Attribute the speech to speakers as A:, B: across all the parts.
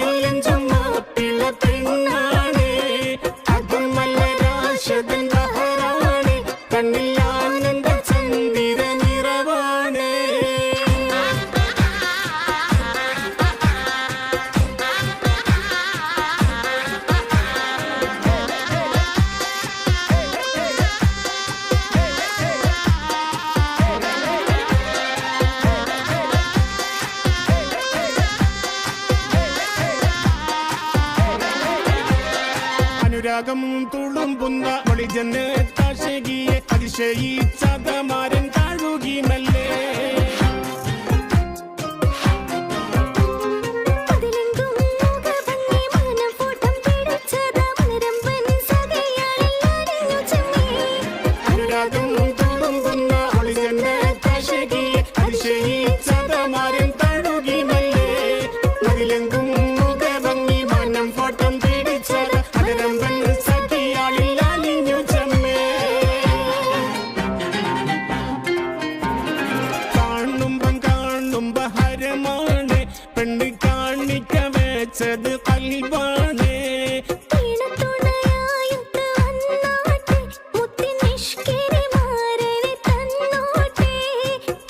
A: ചെല്ലഞ്ചും മാപ്പിള പെണ്ണാണ് അതുമല്ല രാശതൻ ബഹറാണ് കണ്ണിൽ ആനന്ദ ചന്ദിര നിറവാണ് അനുരാഗം തുളുമ്പുന്ന ഒളിജന്ന് താശകിയെ അതിശയിച്ചതമാരൻ താഴുകി മല്ലേ അനുരാഗം തുളുമ്പുന്ന ഒളിജന്ന് താശകിയെ അതിശയിച്ചതമാരൻ താഴുകി മല്ലേ അതിലെങ്കും മുഖഭംഗി മനം ഫോട്ടം പിടിച്ചത് അതിരമ്പൻ സഖിയാളിൽ അലിഞ്ഞു ചെമ്മേ കാണുമ്പം ഹരമാണ് പെണ്ണ് കാണിക്ക വെച്ചത് കൽവാണ്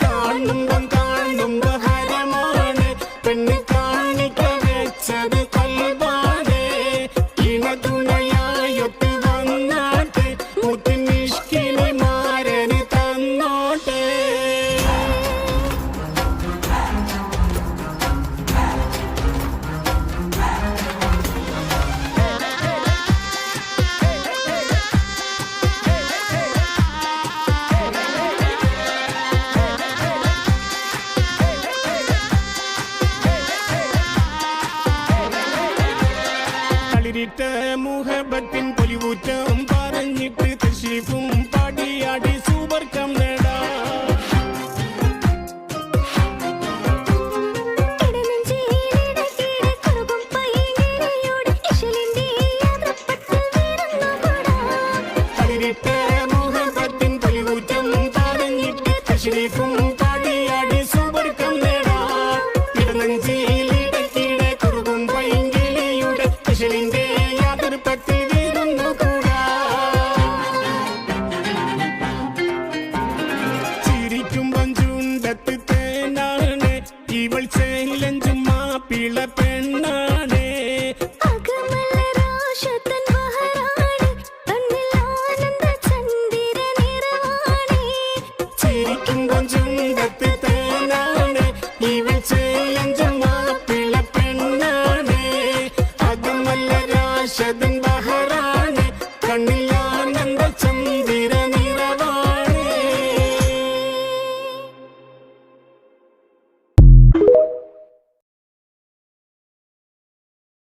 A: കാണുമ്പം ഹരമാണ് പെണ്ണ് കാണിക്ക വെച്ചത് കൽവാണ് ഇണതുണയായൊത്ത് വന്നാട്ട് മുത്തിനിഷ്കിനി മാരന് തന്നോട്ടെ കളിരിട്ട മുഹബത്തിൻ പൊലിവൂറ്റം പറഞ്ഞിട്ട് തശീഫും പാടിയാടി സൂപർക്കം നേടാ കളിരിട്ട മുഹബത്തിൻ പൊലിവൂറ്റം പറഞ്ഞിട്ട് തശീഫും പാടിയാടി സൂപർക്കം നേടാ ഇടനെഞ്ചിലിടക്കിടെ കുറുകും പൈങ്കിളിയുടെ കശലിന്റെ യാതൊരുപ്പത്തിൽ വീരുന്നു കൂടാ ചിരിക്കുമ്പം ചുണ്ടത്ത് തേനാണ് ഇവൾ ചെല്ലഞ്ചും മാപ്പിള പെണ്ണാണ് ചിരിക്കുമ്പം ചുണ്ടത്ത് തേനാണ് ഇവൾ ചെല്ലഞ്ചും മാപ്പിള പെണ്ണാണ് അതുമല്ല രാശതൻ ബഹറാണ് കണ്ണിൽ